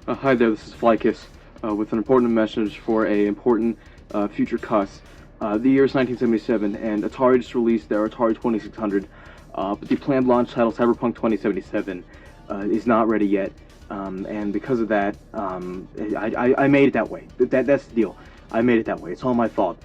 Hi there, this is Flykiss with an important message for a important future cuss. The year is 1977, and Atari just released their Atari 2600, but the planned launch title Cyberpunk 2077 is not ready yet, and because of that, I made it that way. That's the deal. I made it that way. It's all my fault.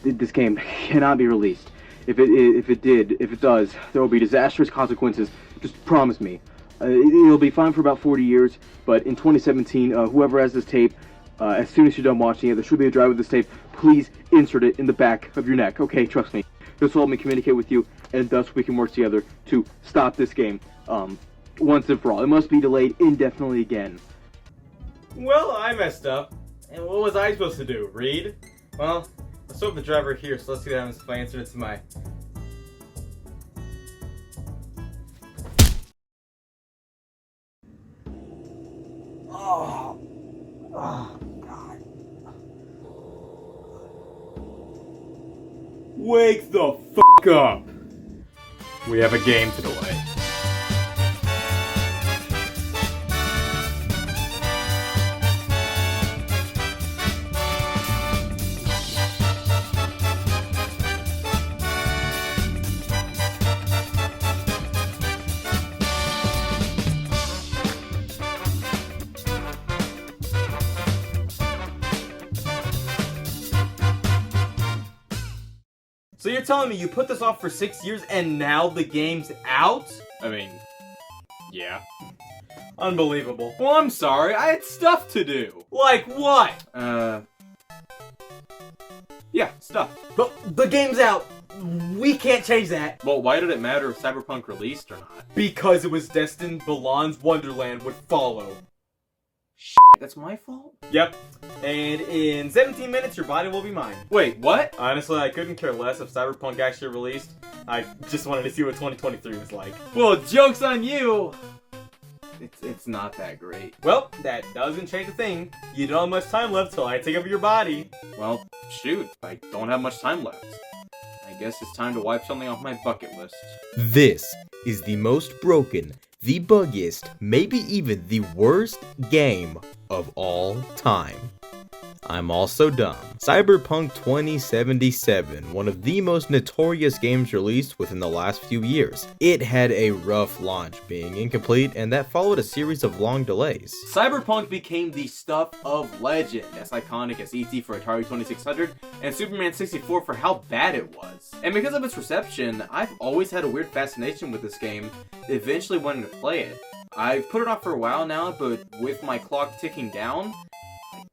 This game cannot be released. If it does, there will be disastrous consequences. Just promise me. It'll be fine for about 40 years, but in 2017, whoever has this tape, as soon as you're done watching it, there should be a drive with this tape. Please insert it in the back of your neck, okay? Trust me. This will help me communicate with you, and thus we can work together to stop this game once and for all. It must be delayed indefinitely again. Well, I messed up. And what was I supposed to do? Read? Well, let's hope the driver here, so let's see what happens if I answer it to my... Oh, God. Wake the f*** up! We have a game to delay. So you're telling me you put this off for 6 years and now the game's out? I mean, yeah. Unbelievable. Well, I'm sorry, I had stuff to do. Like what? Yeah, stuff. But the game's out. We can't change that. Well, why did it matter if Cyberpunk released or not? Because it was destined Balan's Wonderland would follow. That's my fault? Yep. And in 17 minutes, your body will be mine. Wait, what? Honestly, I couldn't care less if Cyberpunk actually released. I just wanted to see what 2023 was like. Well, joke's on you! It's not that great. Well, that doesn't change a thing. You don't have much time left till I take over your body. Well, shoot, I don't have much time left. I guess it's time to wipe something off my bucket list. This is the most broken, the buggiest, maybe even the worst game of all time. I'm also dumb. Cyberpunk 2077, one of the most notorious games released within the last few years. It had a rough launch, being incomplete, and that followed a series of long delays. Cyberpunk became the stuff of legend, as iconic as E.T. for Atari 2600 and Superman 64 for how bad it was. And because of its reception, I've always had a weird fascination with this game, eventually wanting to play it. I've put it off for a while now, but with my clock ticking down,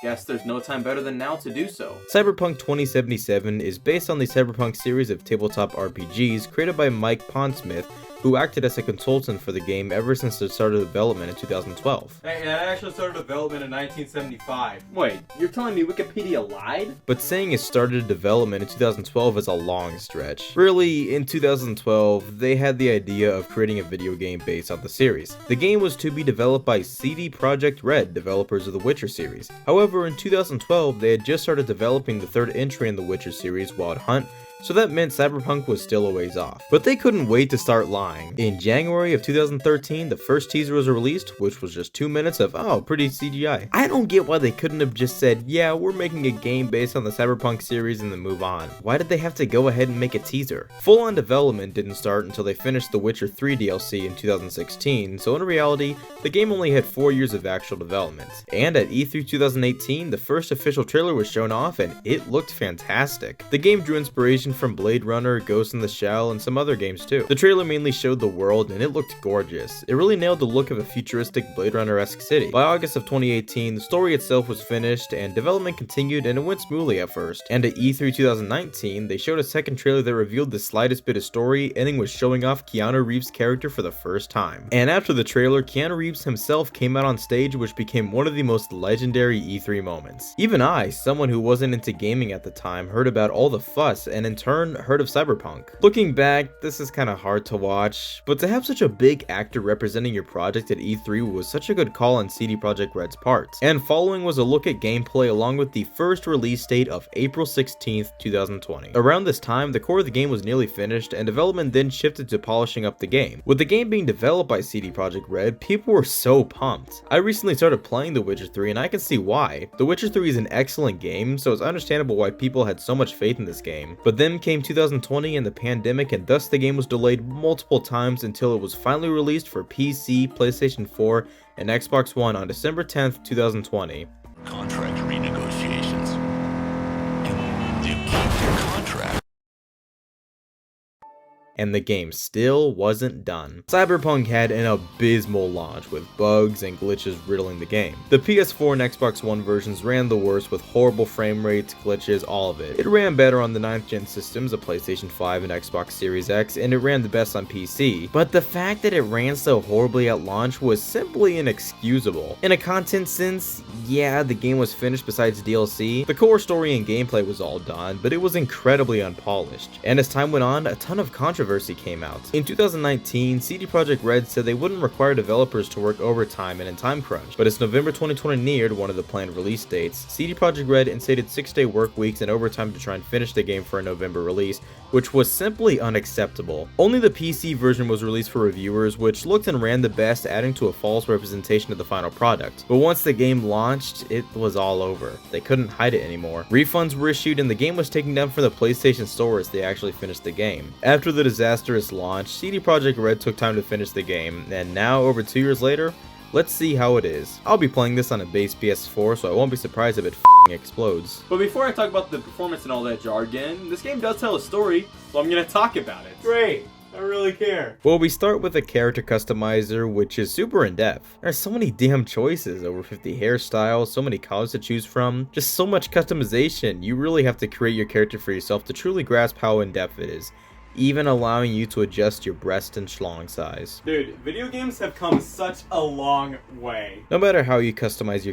guess there's no time better than now to do so. Cyberpunk 2077 is based on the Cyberpunk series of tabletop RPGs created by Mike Pondsmith, who acted as a consultant for the game ever since it started development in 2012. Hey, it actually started development in 1975. Wait, you're telling me Wikipedia lied? But saying it started development in 2012 is a long stretch. Really, in 2012, they had the idea of creating a video game based on the series. The game was to be developed by CD Projekt Red, developers of the Witcher series. However, in 2012, they had just started developing the third entry in the Witcher series, Wild Hunt, so that meant Cyberpunk was still a ways off. But they couldn't wait to start lying. In January of 2013, the first teaser was released, which was just 2 minutes of, oh, pretty CGI. I don't get why they couldn't have just said, yeah, we're making a game based on the Cyberpunk series and then move on. Why did they have to go ahead and make a teaser? Full-on development didn't start until they finished the Witcher 3 DLC in 2016, so in reality, the game only had 4 years of actual development. And at E3 2018, the first official trailer was shown off and it looked fantastic. The game drew inspiration from Blade Runner, Ghost in the Shell, and some other games too. The trailer mainly showed the world and it looked gorgeous. It really nailed the look of a futuristic Blade Runner-esque city. By August of 2018, the story itself was finished and development continued, and it went smoothly at first. And at E3 2019, they showed a second trailer that revealed the slightest bit of story, ending with showing off Keanu Reeves' character for the first time. And after the trailer, Keanu Reeves himself came out on stage, which became one of the most legendary E3 moments. Even I, someone who wasn't into gaming at the time, heard about all the fuss and in turn heard of Cyberpunk. Looking back, this is kinda hard to watch, but to have such a big actor representing your project at E3 was such a good call on CD Projekt Red's part. And following was a look at gameplay along with the first release date of April 16th, 2020. Around this time, the core of the game was nearly finished, and development then shifted to polishing up the game. With the game being developed by CD Projekt Red, people were so pumped. I recently started playing The Witcher 3 and I can see why. The Witcher 3 is an excellent game, so it's understandable why people had so much faith in this game. But then came 2020 and the pandemic, and thus the game was delayed multiple times until it was finally released for PC, PlayStation 4, and Xbox One on December 10th, 2020. Contract renegotiations. You keep your contract. And the game still wasn't done. Cyberpunk had an abysmal launch with bugs and glitches riddling the game. The PS4 and Xbox One versions ran the worst with horrible frame rates, glitches, all of it. It ran better on the 9th gen systems, the PlayStation 5 and Xbox Series X, and it ran the best on PC. But the fact that it ran so horribly at launch was simply inexcusable. In a content sense, yeah, the game was finished besides DLC. The core story and gameplay was all done, but it was incredibly unpolished. And as time went on, a ton of controversy came out. In 2019, CD Projekt Red said they wouldn't require developers to work overtime and in time crunch, but as November 2020 neared one of the planned release dates, CD Projekt Red instated 6-day work weeks and overtime to try and finish the game for a November release, which was simply unacceptable. Only the PC version was released for reviewers, which looked and ran the best, adding to a false representation of the final product. But once the game launched, it was all over. They couldn't hide it anymore. Refunds were issued and the game was taken down from the PlayStation Store as they actually finished the game. After the disastrous launch, CD Projekt Red took time to finish the game, and now, over 2 years later, let's see how it is. I'll be playing this on a base PS4, so I won't be surprised if it explodes. But before I talk about the performance and all that jargon, this game does tell a story, so I'm gonna talk about it. Great! I really care. Well, we start with a character customizer, which is super in-depth. There's so many damn choices, over 50 hairstyles, so many colors to choose from, just so much customization. You really have to create your character for yourself to truly grasp how in-depth it is, even allowing you to adjust your breast and schlong size. Dude, video games have come such a long way. No matter how you customize your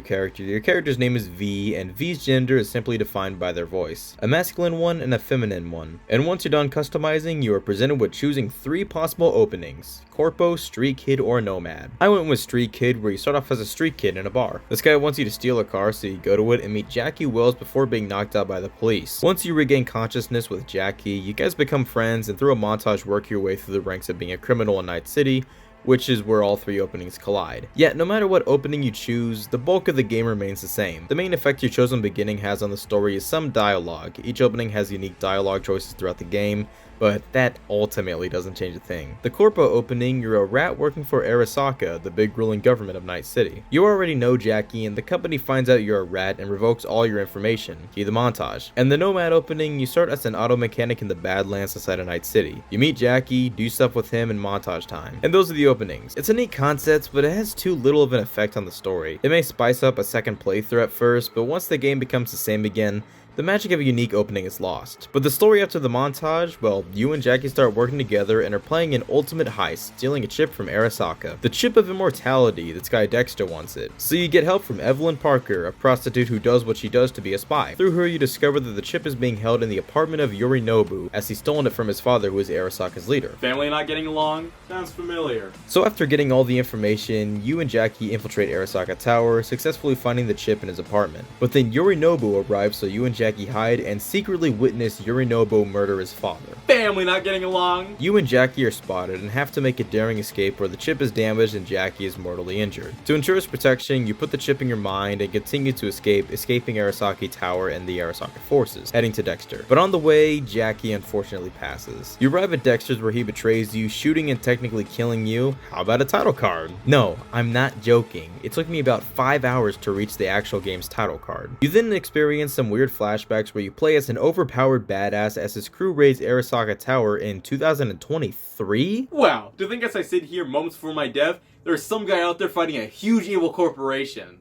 character's name is V, and V's gender is simply defined by their voice. A masculine one and a feminine one. And once you're done customizing, you are presented with choosing 3 possible openings: Corpo, Street Kid, or Nomad. I went with Street Kid, where you start off as a street kid in a bar. This guy wants you to steal a car, so you go to it and meet Jackie Wells before being knocked out by the police. Once you regain consciousness with Jackie, you guys become friends, and through a montage work your way through the ranks of being a criminal in Night City, which is where all 3 openings collide. Yet, no matter what opening you choose, the bulk of the game remains the same. The main effect your chosen beginning has on the story is some dialogue. Each opening has unique dialogue choices throughout the game, but that ultimately doesn't change a thing. The Corpo opening, you're a rat working for Arasaka, the big ruling government of Night City. You already know Jackie, and the company finds out you're a rat and revokes all your information. Cue the montage. And the Nomad opening, you start as an auto mechanic in the Badlands inside of Night City. You meet Jackie, do stuff with him, and montage time. And those are the openings. It's a neat concept, but it has too little of an effect on the story. It may spice up a second playthrough at first, but once the game becomes the same again, the magic of a unique opening is lost. But the story after the montage, well, you and Jackie start working together and are playing an ultimate heist, stealing a chip from Arasaka. The chip of immortality, that Sky Dexter wants it. So you get help from Evelyn Parker, a prostitute who does what she does to be a spy. Through her, you discover that the chip is being held in the apartment of Yorinobu, as he's stolen it from his father, who is Arasaka's leader. Family not getting along? Sounds familiar. So after getting all the information, you and Jackie infiltrate Arasaka Tower, successfully finding the chip in his apartment. But then Yorinobu arrives, so you and Jackie hide and secretly witness Yorinobu murder his father. Family not getting along? You and Jackie are spotted and have to make a daring escape where the chip is damaged and Jackie is mortally injured. To ensure his protection, you put the chip in your mind and continue to escaping Arasaka Tower and the Arasaka forces, heading to Dexter. But on the way, Jackie unfortunately passes. You arrive at Dexter's where he betrays you, shooting and technically killing you. How about a title card? No, I'm not joking. It took me about 5 hours to reach the actual game's title card. You then experience some weird flashbacks where you play as an overpowered badass as his crew raids Arasaka Tower in 2023? Wow, to think as I sit here moments before my death, there's some guy out there fighting a huge evil corporation.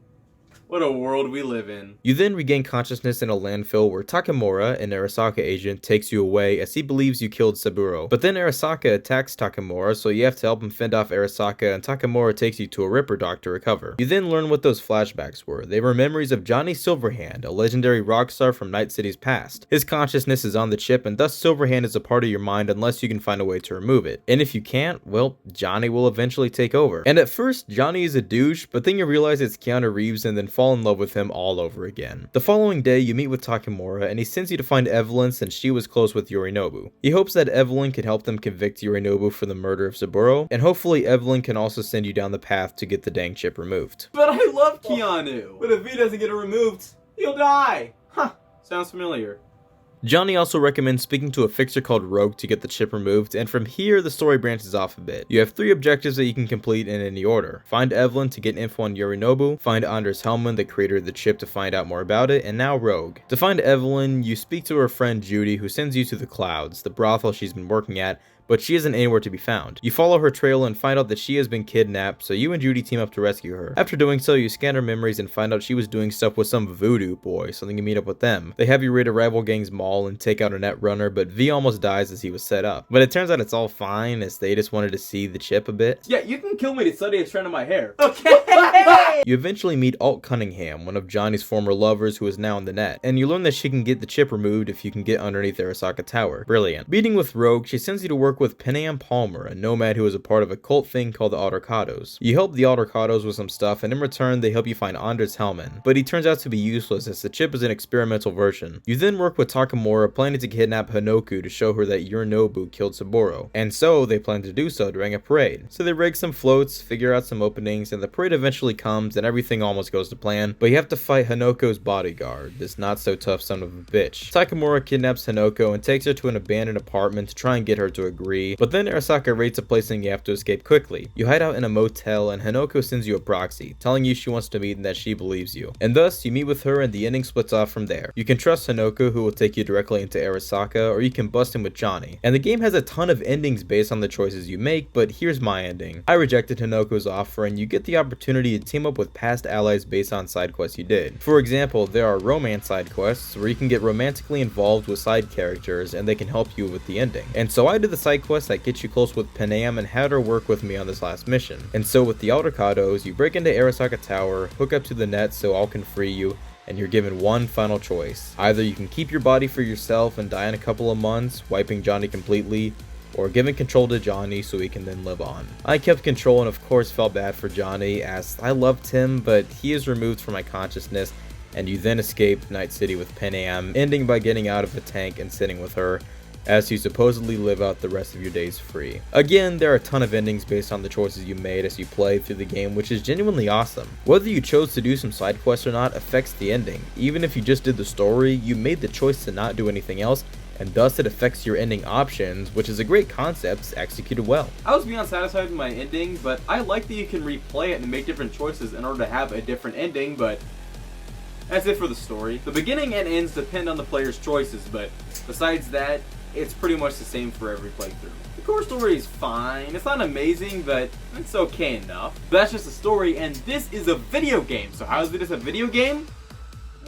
What a world we live in. You then regain consciousness in a landfill where Takemura, an Arasaka agent, takes you away as he believes you killed Saburo. But then Arasaka attacks Takemura, so you have to help him fend off Arasaka, and Takemura takes you to a Ripper dock to recover. You then learn what those flashbacks were. They were memories of Johnny Silverhand, a legendary rock star from Night City's past. His consciousness is on the chip, and thus Silverhand is a part of your mind unless you can find a way to remove it. And if you can't, well, Johnny will eventually take over. And at first, Johnny is a douche, but then you realize it's Keanu Reeves and then fall in love with him all over again. The following day, you meet with Takemura, and he sends you to find Evelyn since she was close with Yorinobu. He hopes that Evelyn can help them convict Yorinobu for the murder of Saburo, and hopefully Evelyn can also send you down the path to get the dang chip removed. But I love Keanu! But if he doesn't get it removed, he'll die! Huh, sounds familiar. Johnny also recommends speaking to a fixer called Rogue to get the chip removed, and from here the story branches off a bit. You have 3 objectives that you can complete in any order. Find Evelyn to get info on Yorinobu, find Anders Hellman, the creator of the chip, to find out more about it, and now Rogue. To find Evelyn, you speak to her friend Judy, who sends you to the Clouds, the brothel she's been working at, but she isn't anywhere to be found. You follow her trail and find out that she has been kidnapped, so you and Judy team up to rescue her. After doing so, you scan her memories and find out she was doing stuff with some voodoo boy, so then you meet up with them. They have you raid a rival gang's mall and take out a net runner, but V almost dies as he was set up. But it turns out it's all fine, as they just wanted to see the chip a bit. Yeah, you can kill me to study a trend of my hair. Okay! You eventually meet Alt Cunningham, one of Johnny's former lovers who is now in the net, and you learn that she can get the chip removed if you can get underneath Arasaka Tower. Brilliant. Meeting with Rogue, she sends you to work with Panam Palmer, a nomad who is a part of a cult thing called the Altercados. You help the Altercados with some stuff, and in return they help you find Anders Hellman, but he turns out to be useless as the chip is an experimental version. You then work with Takemura, planning to kidnap Hanoku to show her that Yorinobu killed Saburo, and so they plan to do so during a parade. So they rig some floats, figure out some openings, and the parade eventually comes and everything almost goes to plan, but you have to fight Hanoko's bodyguard, this not so tough son of a bitch. Takemura kidnaps Hanoko and takes her to an abandoned apartment to try and get her to agree, but then Arasaka rates a place and you have to escape quickly. You hide out in a motel and Hanoko sends you a proxy, telling you she wants to meet and that she believes you. And thus, you meet with her and the ending splits off from there. You can trust Hanoko, who will take you directly into Arasaka, or you can bust him with Johnny. And the game has a ton of endings based on the choices you make, but here's my ending. I rejected Hanoko's offer and you get the opportunity to team up with past allies based on side quests you did. For example, there are romance side quests where you can get romantically involved with side characters and they can help you with the ending. And so I did the side quest that gets you close with Panam and had her work with me on this last mission. And so with the Altercados, you break into Arasaka Tower, hook up to the net so all can free you, and you're given one final choice. Either you can keep your body for yourself and die in a couple of months, wiping Johnny completely, or giving control to Johnny so he can then live on. I kept control and of course felt bad for Johnny, as I loved him, but he is removed from my consciousness, and you then escape Night City with Panam, ending by getting out of a tank and sitting with her, as you supposedly live out the rest of your days free. Again, there are a ton of endings based on the choices you made as you play through the game, which is genuinely awesome. Whether you chose to do some side quests or not affects the ending. Even if you just did the story, you made the choice to not do anything else, and thus it affects your ending options, which is a great concept executed well. I was beyond satisfied with my ending, but I like that you can replay it and make different choices in order to have a different ending, but that's it for the story. The beginning and ends depend on the player's choices, but besides that, it's pretty much the same for every playthrough. The core story is fine. It's not amazing, but it's okay enough. But that's just a story, and this is a video game. So how is it just a video game?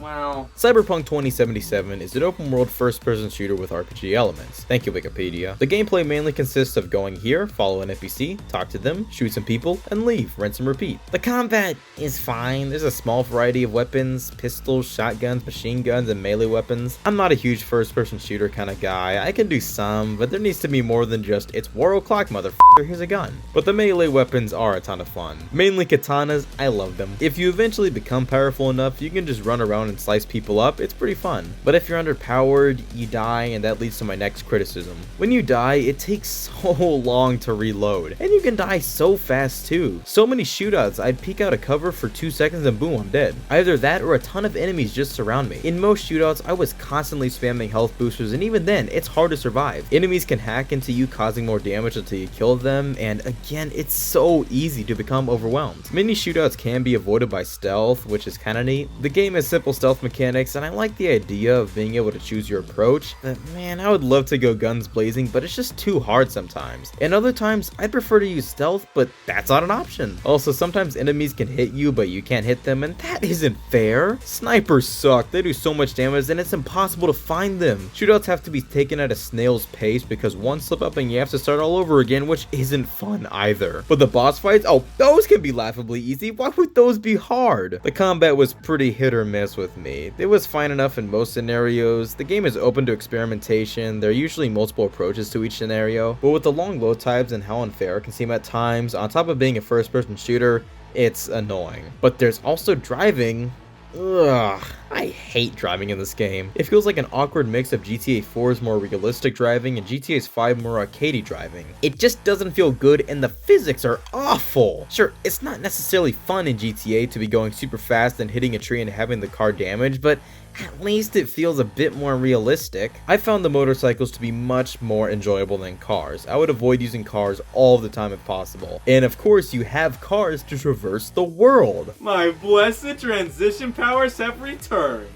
Well, Cyberpunk 2077 is an open-world first-person shooter with RPG elements. Thank you, Wikipedia. The gameplay mainly consists of going here, follow an NPC, talk to them, shoot some people, and leave, rinse and repeat. The combat is fine. There's a small variety of weapons, pistols, shotguns, machine guns, and melee weapons. I'm not a huge first-person shooter kind of guy. I can do some, but there needs to be more than just, it's war o'clock, motherfucker, here's a gun. But the melee weapons are a ton of fun. Mainly katanas, I love them. If you eventually become powerful enough, you can just run around and slice people up. It's pretty fun. But if you're underpowered, you die, and that leads to my next criticism. When you die, it takes so long to reload, and you can die so fast too. So many shootouts, I'd peek out a cover for 2 seconds and boom, I'm dead. Either that or a ton of enemies just surround me. In most shootouts, I was constantly spamming health boosters, and even then, it's hard to survive. Enemies can hack into you, causing more damage until you kill them, and again, it's so easy to become overwhelmed. Many shootouts can be avoided by stealth, which is kinda neat. The game has simple stealth mechanics, and I like the idea of being able to choose your approach, but man, I would love to go guns blazing, but it's just too hard sometimes. And other times, I'd prefer to use stealth, but that's not an option. Also, sometimes enemies can hit you, but you can't hit them, and that isn't fair. Snipers suck, they do so much damage, and it's impossible to find them. Shootouts have to be taken at a snail's pace, because one slip up and you have to start all over again, which isn't fun either. But the boss fights, oh, those can be laughably easy. Why would those be hard? The combat was pretty hit or miss with me. It was fine enough in most scenarios. The game is open to experimentation. There are usually multiple approaches to each scenario, but with the long load times and how unfair it can seem at times, on top of being a first-person shooter, it's annoying. But there's also driving. Ugh, I hate driving in this game. It feels like an awkward mix of GTA 4's more realistic driving and GTA 5's more arcadey driving. It just doesn't feel good and the physics are awful. Sure, it's not necessarily fun in GTA to be going super fast and hitting a tree and having the car damaged, but at least it feels a bit more realistic. I found the motorcycles to be much more enjoyable than cars. I would avoid using cars all the time if possible. And of course, you have cars to traverse the world. My blessed transition powers have returned.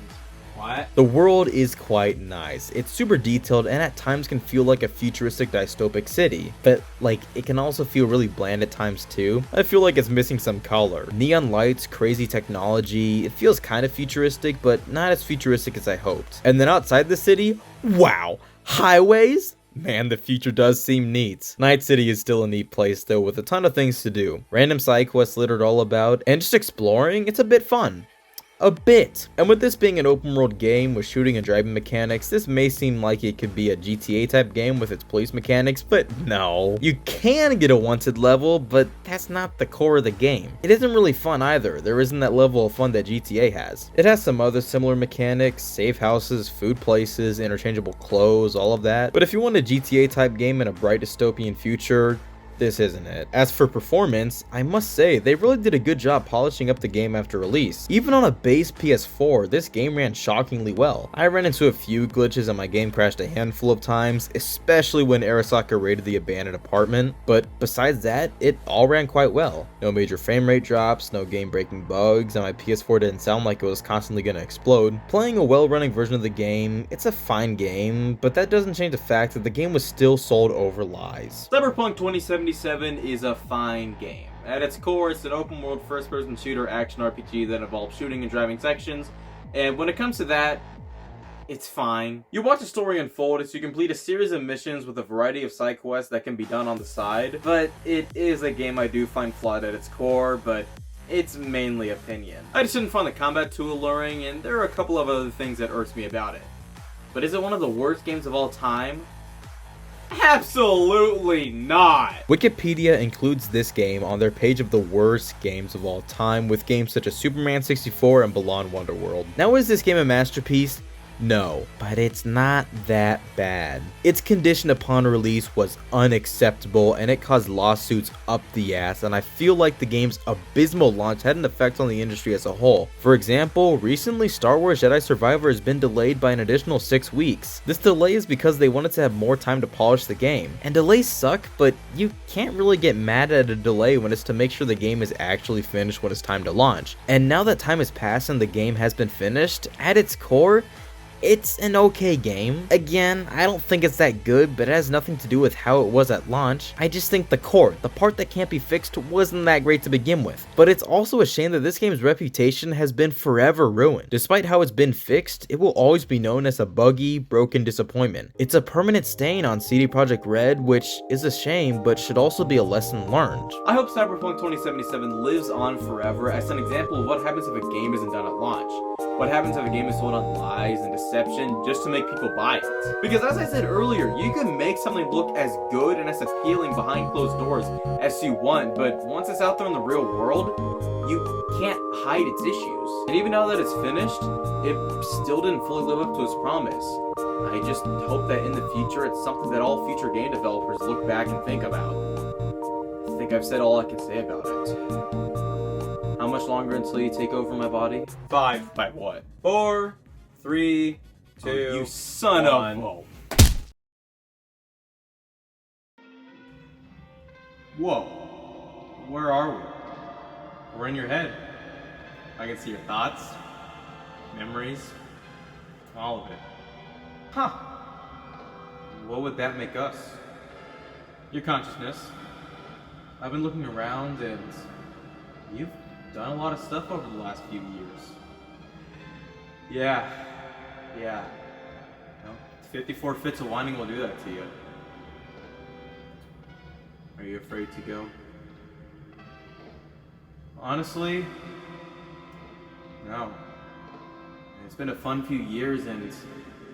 What? The world is quite nice. It's super detailed and at times can feel like a futuristic dystopic city, but like it can also feel really bland at times too. I feel like it's missing some color. Neon lights, crazy technology, it feels kind of futuristic, but not as futuristic as I hoped. And then outside the city, wow, highways? Man, the future does seem neat. Night City is still a neat place though, with a ton of things to do. Random side quests littered all about, and just exploring, it's a bit fun. A bit. And with this being an open world game with shooting and driving mechanics, this may seem like it could be a GTA type game with its police mechanics, but no. You can get a wanted level, but that's not the core of the game. It isn't really fun either. There isn't that level of fun that GTA has. It has some other similar mechanics, safe houses, food places, interchangeable clothes, all of that. But if you want a GTA type game in a bright dystopian future, this isn't it. As for performance, I must say, they really did a good job polishing up the game after release. Even on a base PS4, this game ran shockingly well. I ran into a few glitches and my game crashed a handful of times, especially when Arasaka raided the abandoned apartment, but besides that, it all ran quite well. No major frame rate drops, no game-breaking bugs, and my PS4 didn't sound like it was constantly gonna explode. Playing a well-running version of the game, it's a fine game, but that doesn't change the fact that the game was still sold over lies. Cyberpunk 2077 is a fine game. At its core, it's an open-world first-person shooter action RPG that involves shooting and driving sections, and when it comes to that, it's fine. You watch the story unfold as you complete a series of missions with a variety of side quests that can be done on the side, but it is a game I do find flawed at its core, but it's mainly opinion. I just didn't find the combat too alluring, and there are a couple of other things that irks me about it. But is it one of the worst games of all time? Absolutely not! Wikipedia includes this game on their page of the worst games of all time, with games such as Superman 64 and Balan Wonderworld. Now, is this game a masterpiece? No, but it's not that bad. Its condition upon release was unacceptable and it caused lawsuits up the ass, and I feel like the game's abysmal launch had an effect on the industry as a whole. For example, recently Star Wars Jedi Survivor has been delayed by an additional 6 weeks. This delay is because they wanted to have more time to polish the game. And delays suck, but you can't really get mad at a delay when it's to make sure the game is actually finished when it's time to launch. And now that time has passed and the game has been finished, at its core, it's an okay game. Again, I don't think it's that good, but it has nothing to do with how it was at launch. I just think the core, the part that can't be fixed, wasn't that great to begin with. But it's also a shame that this game's reputation has been forever ruined. Despite how it's been fixed, it will always be known as a buggy, broken disappointment. It's a permanent stain on CD Projekt Red, which is a shame, but should also be a lesson learned. I hope Cyberpunk 2077 lives on forever as an example of what happens if a game isn't done at launch. What happens if a game is sold on lies and deception just to make people buy it? Because as I said earlier, you can make something look as good and as appealing behind closed doors as you want, but once it's out there in the real world, you can't hide its issues. And even now that it's finished, it still didn't fully live up to its promise. I just hope that in the future it's something that all future game developers look back and think about. I think I've said all I can say about it. How much longer until you take over my body? 5. By what? 4, 3, 2, you son of a... Whoa. Where are we? We're in your head. I can see your thoughts. memories, all of it. Huh. What would that make us? Your consciousness. I've been looking around and you've done a lot of stuff over the last few years. Yeah. You know, 54 fits of whining will do that to you. Are you afraid to go? Honestly, no. It's been a fun few years and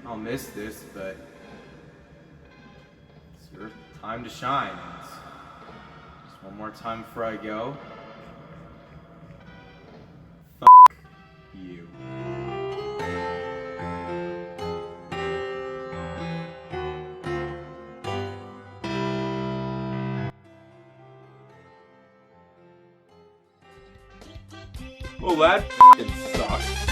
I'll miss this, but it's your time to shine. And just one more time before I go. Fuck you. Well, that f***ing sucks.